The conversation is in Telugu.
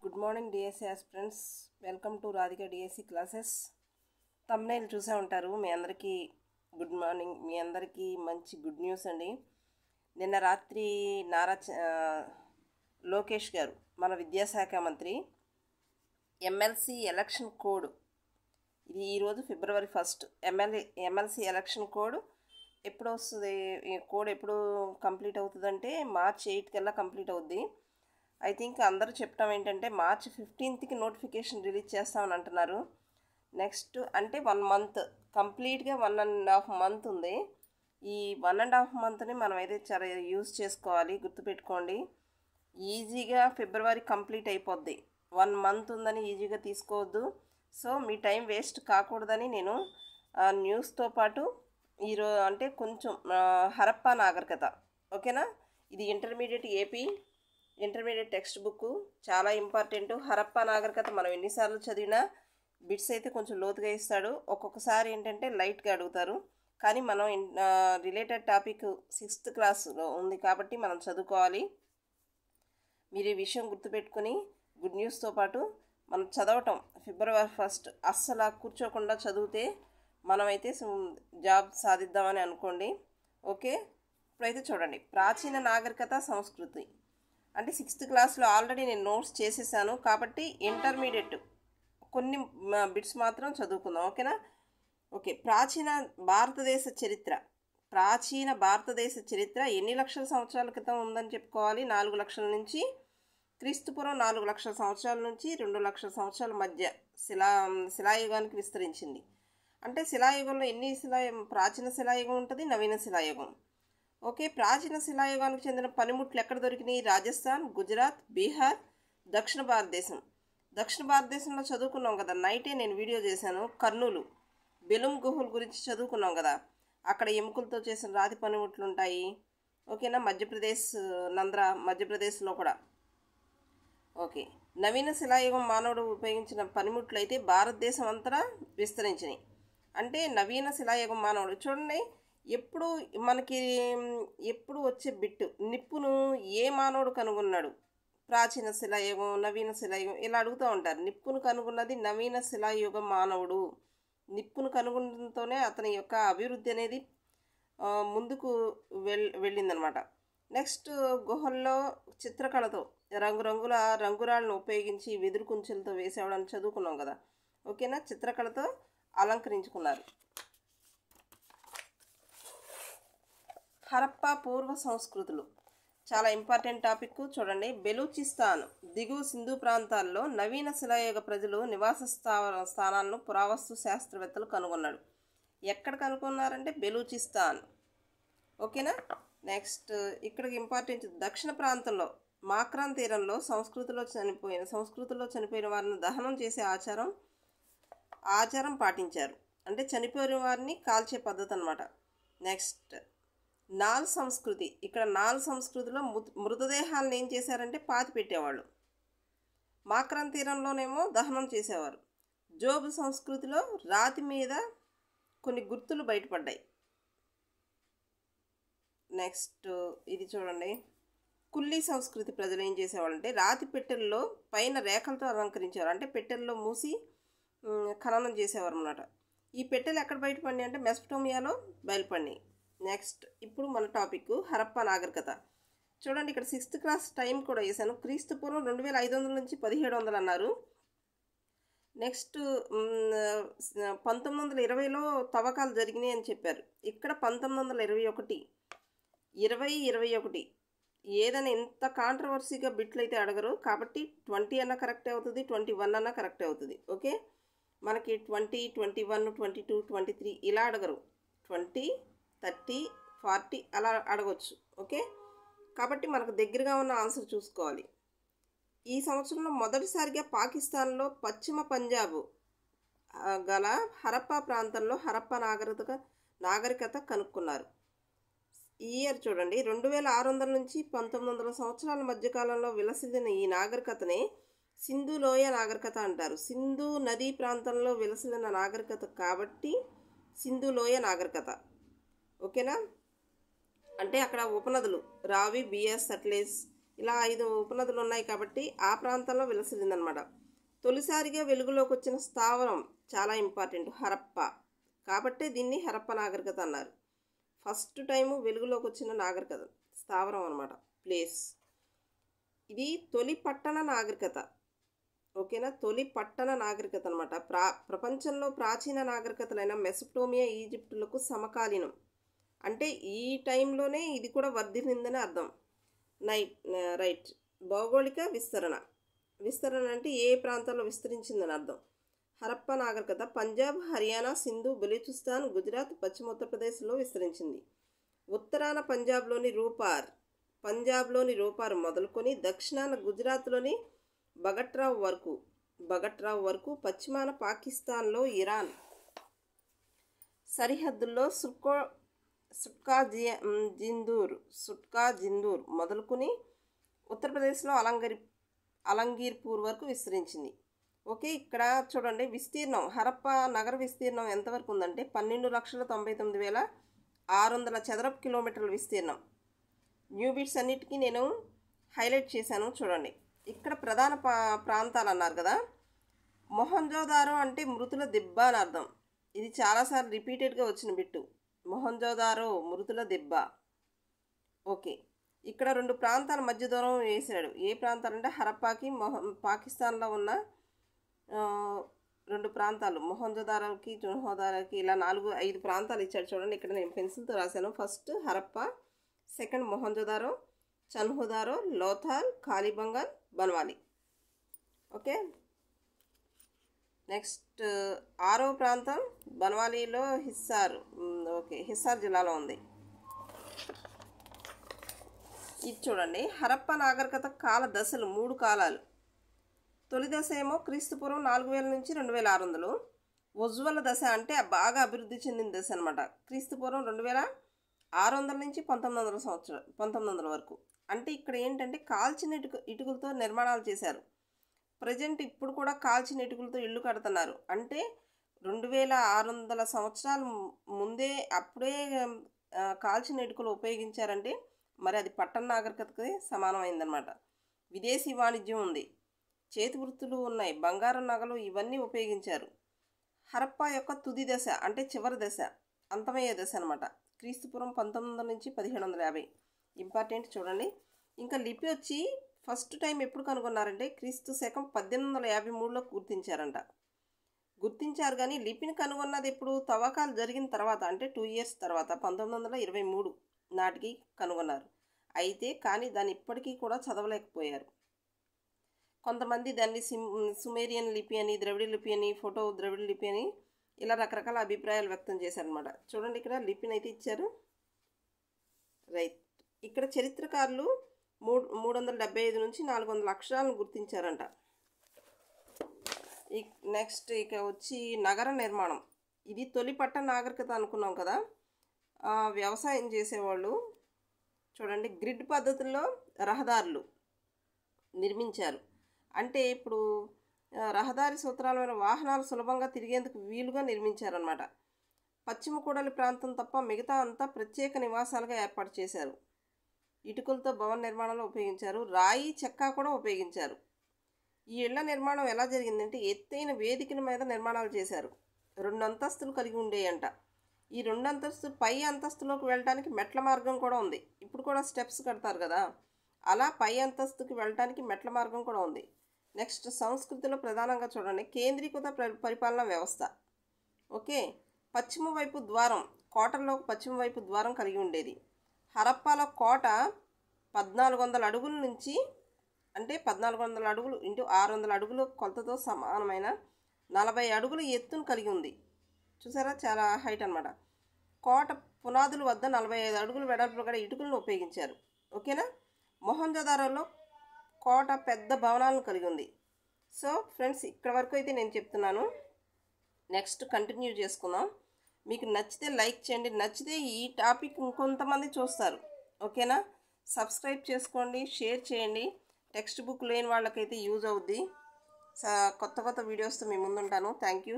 Good morning DSC aspirants. Welcome to Radhika DSC classes. Thumbnail చూసే ఉంటారు. మీ అందరికీ గుడ్ మార్నింగ్. మీ అందరికీ మంచి గుడ్ న్యూస్ అండి. నిన్న రాత్రి లోకేష్ గారు, మన విద్యాశాఖ మంత్రి, ఎమ్మెల్సీ ఎలక్షన్ కోడ్, ఇది ఈరోజు ఫిబ్రవరి 1 ఎమ్మెల్సీ ఎలక్షన్ కోడ్ ఎప్పుడు వస్తుంది, ఈ కోడ్ ఎప్పుడు కంప్లీట్ అవుతుందంటే మార్చ్ 8 కల్లా కంప్లీట్ అవుద్ది. ఐ థింక్ అందరూ చెప్పడం ఏంటంటే మార్చ్ 15కి నోటిఫికేషన్ రిలీజ్ చేస్తామని అంటున్నారు. నెక్స్ట్ అంటే 1 మంత్ కంప్లీట్గా 1.5 మంత్ ఉంది. ఈ 1.5 మంత్ని మనం అయితే చాలా యూజ్ చేసుకోవాలి. గుర్తుపెట్టుకోండి, ఈజీగా ఫిబ్రవరి కంప్లీట్ అయిపోద్ది. 1 మంత్ ఉందని ఈజీగా తీసుకోవద్దు. సో మీ టైం వేస్ట్ కాకూడదని నేను న్యూస్తో పాటు ఈరోజు అంటే కొంచెం హరప్పా నాగరికత, ఓకేనా, ఇది intermediate AP intermediate text book, చాలా ఇంపార్టెంట్. హరప్పా నాగరికత మనం ఎన్నిసార్లు చదివినా బిట్స్ అయితే కొంచెం లోతుగా ఇస్తాడు. ఒక్కొక్కసారి ఏంటంటే లైట్గా అడుగుతారు. కానీ మనం రిలేటెడ్ టాపిక్ 6th క్లాస్లో ఉంది కాబట్టి మనం చదువుకోవాలి. మీరు ఈ విషయం గుర్తుపెట్టుకుని గుడ్ న్యూస్తో పాటు మనం చదవటం ఫిబ్రవరి 1 అస్సలు కూర్చోకుండా చదివితే మనమైతే జాబ్ సాధిద్దామని అనుకోండి. ఓకే, ఇప్పుడైతే చూడండి, ప్రాచీన నాగరికత సంస్కృతి అంటే 6th క్లాస్లో ఆల్రెడీ నేను నోట్స్ చేసేసాను కాబట్టి ఇంటర్మీడియట్ కొన్ని బిట్స్ మాత్రం చదువుకుందాం, ఓకేనా. ఓకే, ప్రాచీన భారతదేశ చరిత్ర ఎన్ని లక్షల సంవత్సరాల క్రితం ఉందని చెప్పుకోవాలి. 4 లక్షల నుంచి, క్రీస్తుపూర్వం 4 లక్షల సంవత్సరాల నుంచి 2 లక్షల సంవత్సరాల మధ్య శిలాయుగానికి విస్తరించింది. అంటే శిలాయుగంలో ప్రాచీన శిలాయుగం ఉంటుంది, నవీన శిలాయుగం. ఓకే, ప్రాచీన శిలాయుగానికి చెందిన పనిముట్లు ఎక్కడ దొరికినాయి? రాజస్థాన్, గుజరాత్, బీహార్, దక్షిణ భారతదేశంలో చదువుకున్నాం కదా, నైటే నేను వీడియో చేశాను. కర్నూలు బెలుం గుహల గురించి చదువుకున్నాం కదా, అక్కడ ఎముకలతో చేసిన రాతి పనిముట్లు ఉంటాయి, ఓకేనా. మధ్యప్రదేశ్లో కూడా. ఓకే, నవీన శిలాయుగం మానవుడు ఉపయోగించిన పనిముట్లు అయితే భారతదేశం అంతటా విస్తరించినాయి. అంటే నవీన శిలాయుగం మానవుడు చూడండి, ఎప్పుడు వచ్చే బిట్టు, నిప్పును ఏ మానవుడు కనుగొన్నాడు? ప్రాచీన శిలాయుగం, నవీన శిలాయుగం ఇలా అడుగుతూ ఉంటారు. నిప్పును కనుగొన్నది నవీన శిలాయుగ మానవుడు. నిప్పును కనుగొనడంతోనే అతని యొక్క అభివృద్ధి అనేది ముందుకు వెళ్ళిందనమాట. నెక్స్ట్, గుహల్లో చిత్రకళతో రంగురాళ్ళను ఉపయోగించి వెదురు కుంచెలతో వేసేవాడని చదువుకున్నాం కదా, ఓకేనా. చిత్రకళతో అలంకరించుకున్నారు. హరప్పా పూర్వ సంస్కృతులు చాలా ఇంపార్టెంట్ టాపిక్. చూడండి, బెలూచిస్తాన్ దిగువ సింధు ప్రాంతాల్లో నవీన శిలాయుగ ప్రజలు నివాస స్థానాలను పురావస్తు శాస్త్రవేత్తలు కనుగొన్నాడు. ఎక్కడ కనుగొన్నారంటే బెలూచిస్తాన్, ఓకేనా. నెక్స్ట్, ఇక్కడికి ఇంపార్టెంట్, దక్షిణ ప్రాంతంలో మాక్రాన్ తీరంలో సంస్కృతిలో చనిపోయిన వారిని దహనం చేసే ఆచారం పాటించారు. అంటే చనిపోయిన వారిని కాల్చే పద్ధతి అన్నమాట. నెక్స్ట్, నాల్ సంస్కృతి. ఇక్కడ నాల్ సంస్కృతిలో మృతదేహాలను ఏం చేశారంటే పాతి పెట్టేవాళ్ళు. మాక్రాన్ తీరంలోనేమో దహనం చేసేవారు. జోబు సంస్కృతిలో రాతి మీద కొన్ని గుర్తులు బయటపడ్డాయి. నెక్స్ట్, ఇది చూడండి, కుల్లీ సంస్కృతి ప్రజలు ఏం చేసేవాళ్ళంటే రాతి పెట్టెల్లో పైన రేఖలతో అలంకరించేవారు. అంటే పెట్టెల్లో మూసి ఖననం చేసేవారు అన్నమాట. ఈ పెట్టెలు ఎక్కడ బయటపడినాయి అంటే మెసొపొటేమియాలో బయలుపడినాయి. నెక్స్ట్, ఇప్పుడు మన టాపిక్ హరప్పా నాగరికత. చూడండి, ఇక్కడ 6th క్లాస్ టైం కూడా వేసాను. క్రీస్తుపూర్వం 2500 నుంచి 1700 అన్నారు. నెక్స్ట్, 1920లో తవ్వకాలు జరిగినాయి అని చెప్పారు. ఇక్కడ 1921 ఏదైనా ఇంత కాంట్రవర్సీగా బిట్లు అయితే అడగరు కాబట్టి 20 అన్న కరెక్ట్ అవుతుంది, 21 అన్న కరెక్ట్ అవుతుంది. ఓకే, మనకి 20, 21, 22, 23 ఇలా అడగరు. 20, 30, 40 అలా అడగవచ్చు. ఓకే, కాబట్టి మనకు దగ్గరగా ఉన్న ఆన్సర్ చూసుకోవాలి. ఈ సంవత్సరంలో మొదటిసారిగా పాకిస్తాన్లో పశ్చిమ పంజాబ్ గల హరప్పా ప్రాంతంలో హరప్పా నాగరికత కనుక్కున్నారు. ఈ ఇయర్ చూడండి, 2600 నుంచి 1900 సంవత్సరాల మధ్యకాలంలో విలసిల్లిన ఈ నాగరికతనే సింధు లోయ నాగరికత అంటారు. సింధు నదీ ప్రాంతంలో విలసిల్లిన నాగరికత కాబట్టి సింధు లోయ నాగరికత, ఓకేనా. అంటే అక్కడ ఉపనదులు రావి, బియాస్, సట్లెజ్ ఇలా 5 ఉపనదులు ఉన్నాయి కాబట్టి ఆ ప్రాంతంలో విలసిల్లిందనమాట. తొలిసారిగా వెలుగులోకి వచ్చిన స్థావరం చాలా ఇంపార్టెంట్, హరప్ప. కాబట్టే దీన్ని హరప్ప నాగరికత అన్నారు. ఫస్ట్ టైము వెలుగులోకి వచ్చిన నాగరికత స్థావరం అనమాట, ప్లేస్. ఇది తొలి పట్టణ నాగరికత. ఓకేనా, తొలి పట్టణ నాగరికత అనమాట. ప్రపంచంలో ప్రాచీన నాగరికతలైన మెసొపోటేమియా, ఈజిప్టులకు సమకాలీనం. అంటే ఈ టైంలోనే ఇది కూడా వర్ధిల్లిందని అర్థం. రైట్. భౌగోళిక విస్తరణ. విస్తరణ అంటే ఏ ప్రాంతాల్లో విస్తరించిందని అర్థం. హరప్ప నాగరికత పంజాబ్, హర్యానా, సింధు, బలూచిస్తాన్, గుజరాత్, పశ్చిమ ఉత్తరప్రదేశ్లో విస్తరించింది. ఉత్తరాన పంజాబ్లోని రూపార్ మొదలుకొని దక్షిణాన గుజరాత్లోని బగట్రావ్ వరకు, పశ్చిమాన పాకిస్తాన్లో ఇరాన్ సరిహద్దుల్లో సుట్కా జిందూర్ మొదలుకొని ఉత్తరప్రదేశ్లో అలంగీర్పూర్ వరకు విస్తరించింది. ఓకే, ఇక్కడ చూడండి విస్తీర్ణం. హరప్ప నగర విస్తీర్ణం ఎంతవరకు ఉందంటే 12,99,600 చదరపు కిలోమీటర్ల విస్తీర్ణం. న్యూ బిట్స్ అన్నిటికీ నేను హైలైట్ చేశాను చూడండి. ఇక్కడ ప్రధాన ప్రాంతాలు అన్నారు కదా. మొహంజోదారో అంటే మృతుల దిబ్బ అని అర్థం. ఇది చాలాసార్లు రిపీటెడ్గా వచ్చిన బిట్టు. మొహంజోదారో మృతుల దిబ్బ. ఓకే, ఇక్కడ 2 ప్రాంతాల మధ్య దూరం వేసాడు. ఏ ప్రాంతాలంటే హరప్పాకి పాకిస్తాన్లో ఉన్న 2 ప్రాంతాలు, మొహంజోదారోకి, చున్హోదారోకి, ఇలా 4-5 ప్రాంతాలు ఇచ్చాడు చూడండి. ఇక్కడ నేను పెన్సిల్తో రాశాను. First Harappa, second Mohenjodaro, Chanhudaro, Lothal, Kalibangan, Banawali. Okay, next 6వ ప్రాంతం బన్వాలీలో హిస్సార్. ఓకే, హిస్సార్ జిల్లాలో ఉంది. ఇది చూడండి, హరప్ప నాగరికత కాల దశలు 3 కాలాలు. తొలి దశ ఏమో క్రీస్తుపూర్వం 4000 నుంచి 2600. ఉజ్వల దశ అంటే బాగా అభివృద్ధి చెందిన దశ అనమాట. క్రీస్తుపూర్వం 2600 నుంచి 1900 వరకు. అంటే ఇక్కడ ఏంటంటే కాల్చిన ఇటుకలతో నిర్మాణాలు చేశారు. ప్రజెంట్ ఇప్పుడు కూడా కాల్చిన ఇటుకలతో ఇల్లు కడుతున్నారు. అంటే 2600 సంవత్సరాల ముందే అప్పుడే కాల్చిన ఇటుకలు ఉపయోగించారంటే మరి అది పట్టణ నాగరికతకి సమానమైందనమాట. విదేశీ వాణిజ్యం ఉంది, చేతి వృత్తులు ఉన్నాయి, బంగారం నగలు ఇవన్నీ ఉపయోగించారు. హరప్ప యొక్క తుది దశ అంటే చివరి దశ, అంతమయ్యే దశ అనమాట. క్రీస్తుపూర్వం 1900 నుంచి 1750. ఇంపార్టెంట్ చూడండి. ఇంకా లిపి వచ్చి ఫస్ట్ టైం ఎప్పుడు కనుగొన్నారంటే క్రీస్తు శకం 1853లో గుర్తించారు. కానీ లిపిని కనుగొన్నది ఎప్పుడు? తవ్వకాలు జరిగిన తర్వాత, అంటే 2 ఇయర్స్ తర్వాత 1923 నాటికి కనుగొన్నారు. అయితే కానీ దాన్ని ఇప్పటికీ కూడా చదవలేకపోయారు. కొంతమంది దాన్ని సుమేరియన్ లిపి అని, ద్రవిడ లిపి అని, ఫోటో ద్రవిడ లిపి అని ఇలా రకరకాల అభిప్రాయాలు వ్యక్తం చేశారనమాట. చూడండి, ఇక్కడ లిపిని అయితే ఇచ్చారు. రైట్. ఇక్కడ చరిత్రకారులు 375 నుంచి 400 అక్షరాలను గుర్తించారంట. నెక్స్ట్ ఇక వచ్చి నగర నిర్మాణం. ఇది తొలి పట్టణ నాగరికత అనుకున్నాం కదా. వ్యవసాయం చేసేవాళ్ళు చూడండి గ్రిడ్ పద్ధతుల్లో రహదారులు నిర్మించారు. అంటే ఇప్పుడు రహదారి సూత్రాలమైన వాహనాలు సులభంగా తిరిగేందుకు వీలుగా నిర్మించారన్నమాట. పశ్చిమ కూడలి ప్రాంతం తప్ప మిగతా అంతా ప్రత్యేక నివాసాలుగా ఏర్పాటు చేశారు. ఇటుకలతో భవన నిర్మాణంలో ఉపయోగించారు. రాయి, చెక్క కూడా ఉపయోగించారు. ఈ ఇళ్ల నిర్మాణం ఎలా జరిగిందంటే ఎత్తైన వేదికల మీద నిర్మాణాలు చేశారు. 2 అంతస్తులు కలిగి ఉండేయంట. ఈ 2 అంతస్తులు పై అంతస్తులోకి వెళ్ళడానికి మెట్ల మార్గం కూడా ఉంది. ఇప్పుడు కూడా స్టెప్స్ కడతారు కదా, అలా పై అంతస్తుకి వెళ్ళడానికి మెట్ల మార్గం కూడా ఉంది. నెక్స్ట్ సంస్కృతిలో ప్రధానంగా చూడండి కేంద్రీకృత పరిపాలనా వ్యవస్థ. ఓకే, పశ్చిమ వైపు ద్వారం, కోటల్లో పశ్చిమ వైపు ద్వారం కలిగి ఉండేది. హరప్పాలో కోట 1400 అడుగుల నుంచి, అంటే 1400 అడుగులు ఇంటూ 600 అడుగుల కొలతతో సమానమైన 40 అడుగుల ఎత్తును కలిగి ఉంది. చూసారా, చాలా హైట్ అనమాట. కోట పునాదుల వద్ద 45 అడుగులు వెడల్పు గల ఇటుకలను ఉపయోగించారు. ఓకేనా. మొహంజోదారోలో కోట పెద్ద భవనాలను కలిగి ఉంది. సో ఫ్రెండ్స్, ఇక్కడ వరకు అయితే నేను చెప్తున్నాను. నెక్స్ట్ కంటిన్యూ చేసుకుందాం. మీకు నచ్చితే లైక్ చేయండి, నచ్చితే ఈ టాపిక్ ఇంకొంతమంది చూస్తారు. ఓకేనా. సబ్స్క్రైబ్ చేసుకోండి, షేర్ చేయండి. టెక్స్ట్ బుక్ లేని వాళ్ళకైతే యూజ్ అవుద్ది. కొత్త వీడియోస్తో మీ ముందుంటాను. Thank you.